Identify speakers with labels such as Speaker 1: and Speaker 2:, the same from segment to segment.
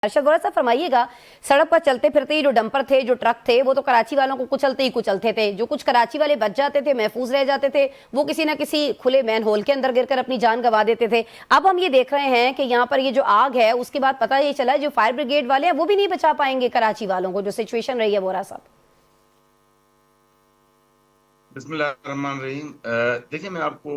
Speaker 1: अरशद वोरा साहब फरमाइएगा, सड़क पर चलते फिरते ही जो डंपर थे, जो ट्रक थे, वो तो कराची वालों को कुचलते ही कुचलते थे। जो कुछ कराची वाले बच जाते थे, महफूज रह जाते थे, वो किसी ना किसी खुले मैन होल के अंदर गिरकर अपनी जान गंवा देते थे। अब हम ये देख रहे हैं कि यहाँ पर ये जो आग है, उसके बाद पता ये चला जो फायर ब्रिगेड वाले हैं वो भी नहीं बचा पाएंगे कराची वालों को, जो सिचुएशन रही है वोरा साहब।
Speaker 2: बिस्मिल्लाहिर्रहमानिर्रहीम। देखिए, मैं आपको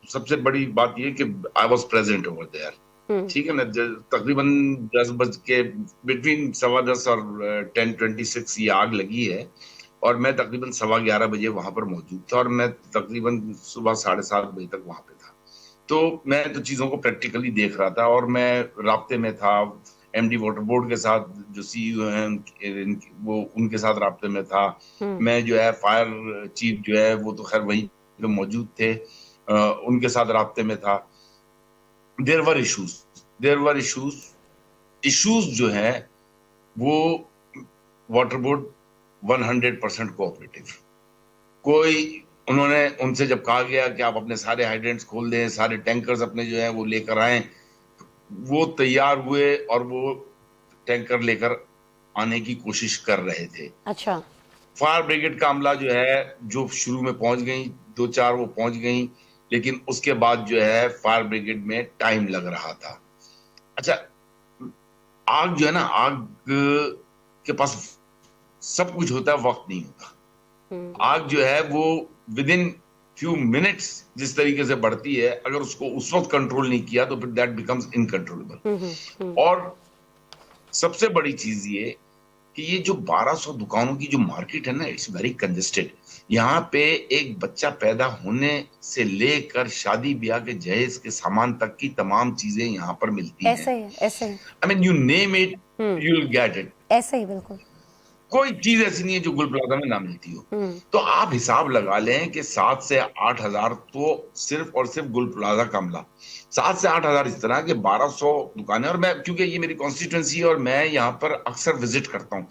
Speaker 2: सबसे बड़ी बात ये कि I was present over there. ठीक है ना। तकरीबन 10 बज के बिटवीन 10:15 और 10:26 ये आग लगी है और मैं तकरीबन 11:15 बजे वहां पर मौजूद था और मैं तकरीबन सुबह 7:30 बजे तक वहां पे था। तो मैं तो चीजों को प्रैक्टिकली देख रहा था और मैं राब्ते में था एमडी वाटर बोर्ड के साथ, जो सीईओ हैं वो उनके साथ राब्ते में था। मैं जो है फायर चीफ जो है वो तो खैर वहीं पे मौजूद थे, उनके साथ राब्ते में था। देयर वर इश्यूज जो है वो वाटर बोर्ड 100% कोऑपरेटिव। उन्होंने उनसे जब कहा गया कि आप अपने सारे हाइड्रेंट्स खोल दें, सारे टैंकर्स अपने जो है वो लेकर आए, वो तैयार हुए और वो टैंकर लेकर आने की कोशिश कर रहे थे।
Speaker 1: अच्छा।
Speaker 2: फायर ब्रिगेड का अमला जो है जो शुरू में पहुंच गई, 2-4 वो पहुंच गई, लेकिन उसके बाद जो है फायर ब्रिगेड में टाइम लग रहा था। अच्छा, आग जो है ना, आग के पास सब कुछ होता है, वक्त नहीं होता। आग जो है वो विद इन फ्यू मिनट्स जिस तरीके से बढ़ती है, अगर उसको उस वक्त कंट्रोल नहीं किया तो फिर दैट बिकम्स इनकंट्रोलेबल। और सबसे बड़ी चीज ये कि ये जो 1200 दुकानों की जो मार्केट है ना, इट्स वेरी कंजेस्टेड। यहाँ पे एक बच्चा पैदा होने से लेकर शादी ब्याह के जहेज के सामान तक की तमाम चीजें यहाँ पर मिलती हैं।
Speaker 1: ऐसे ही
Speaker 2: I mean you name it, you will get it.
Speaker 1: ऐसे ही बिल्कुल।
Speaker 2: कोई चीज ऐसी नहीं है जो गुल प्लाजा में ना मिलती हो। तो आप हिसाब लगा लें कि 7 से 8 हजार तो सिर्फ और सिर्फ गुल प्लाजा का मिला। 7 से 8 हजार इस तरह के 1200 दुकानें। और मैं, क्योंकि ये मेरी कॉन्स्टिट्यूंसी है और मैं यहाँ पर अक्सर विजिट करता हूँ,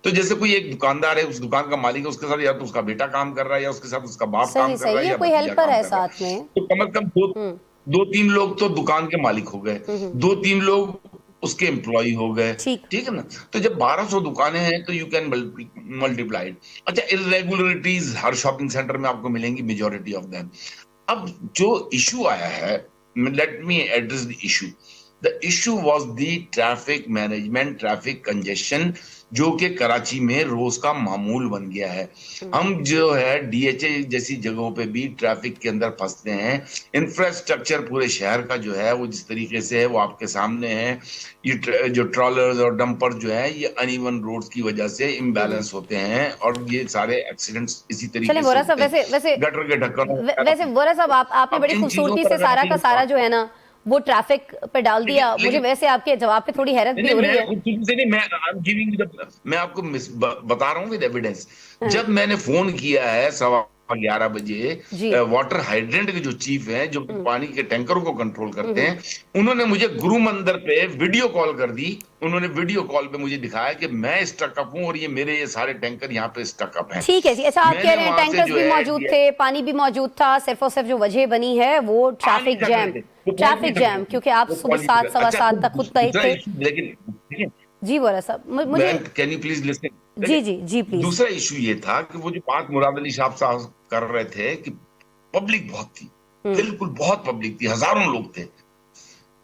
Speaker 2: तो जैसे कोई एक दुकानदार है, उस दुकान का मालिक है, उसके साथ या तो उसका बेटा काम कर रहा है या उसके साथ उसका बाप काम कर रहा है या
Speaker 1: कोई
Speaker 2: भतीजा
Speaker 1: हेल्पर
Speaker 2: काम
Speaker 1: है
Speaker 2: कर रहा
Speaker 1: साथ में।
Speaker 2: तो कम से कम 2-3 लोग तो दुकान के मालिक हो गए, 2-3 लोग उसके एम्प्लॉय हो गए। ठीक है ना। तो जब 1200 दुकानें हैं तो यू कैन मल्टीप्लाई इट। अच्छा, इरेगुलरिटीज हर शॉपिंग सेंटर में आपको मिलेंगी, मेजॉरिटी ऑफ देम। अब जो इशू आया है, let me address the issue. The issue was the traffic management, traffic congestion, जो कि कराची में रोज का मामूल बन गया है। हम जो है डीएचए जैसी जगहों पे भी ट्रैफिक के अंदर फंसते हैं। इंफ्रास्ट्रक्चर पूरे शहर का जो है वो जिस तरीके से है वो आपके सामने है। ये जो ट्रॉलर्स और डंपर जो है ये अनइवन रोड्स की वजह से इम्बैलेंस होते हैं और ये सारे एक्सीडेंट्स इसी तरीके से होते हैं। गटर के ढक्कन।
Speaker 1: वैसे वोरा साहब आपने बड़ी खूबसूरती से सारा का सारा जो है ना वो ट्रैफिक पे डाल दिया। मुझे वैसे आपके जवाब पे थोड़ी हैरत भी हो रही है।
Speaker 2: मैं आपको बता रहा हूँ विद एविडेंस। जब मैंने फोन किया है 11:15 बजे, वाटर हाइड्रेंट के जो चीफ हैं, जो पानी के टैंकरों को कंट्रोल करते हैं, उन्होंने मुझे गुरु मंदिर पे वीडियो कॉल कर दी। उन्होंने वीडियो कॉल पे मुझे दिखाया कि मैं स्टक अप हूँ और ये मेरे ये सारे टैंकर यहाँ पे स्टक अप हैं।
Speaker 1: ठीक है जी। अच्छा, आप कह रहे हैं टैंकर्स भी मौजूद थे, पानी भी मौजूद था, सिर्फ और सिर्फ जो वजह बनी है वो ट्रैफिक जैम, क्योंकि आप सुबह 7, 7:15 तक खुद तय थे।
Speaker 2: लेकिन
Speaker 1: जी वोरा साहब, मुझे
Speaker 2: कैन यू प्लीज लिसन।
Speaker 1: जी प्लीज।
Speaker 2: दूसरा इशू ये था कि वो जो बात मुराद अली साहब कर रहे थे कि पब्लिक बहुत थी, बिल्कुल बहुत पब्लिक थी, हजारों लोग थे।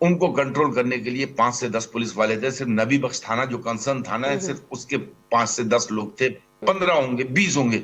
Speaker 2: उनको कंट्रोल करने के लिए 5 से 10 पुलिस वाले थे। सिर्फ नबी बख्श थाना जो कंसर्न थाना है, सिर्फ उसके 5 से 10 लोग थे। 15 होंगे, 20 होंगे,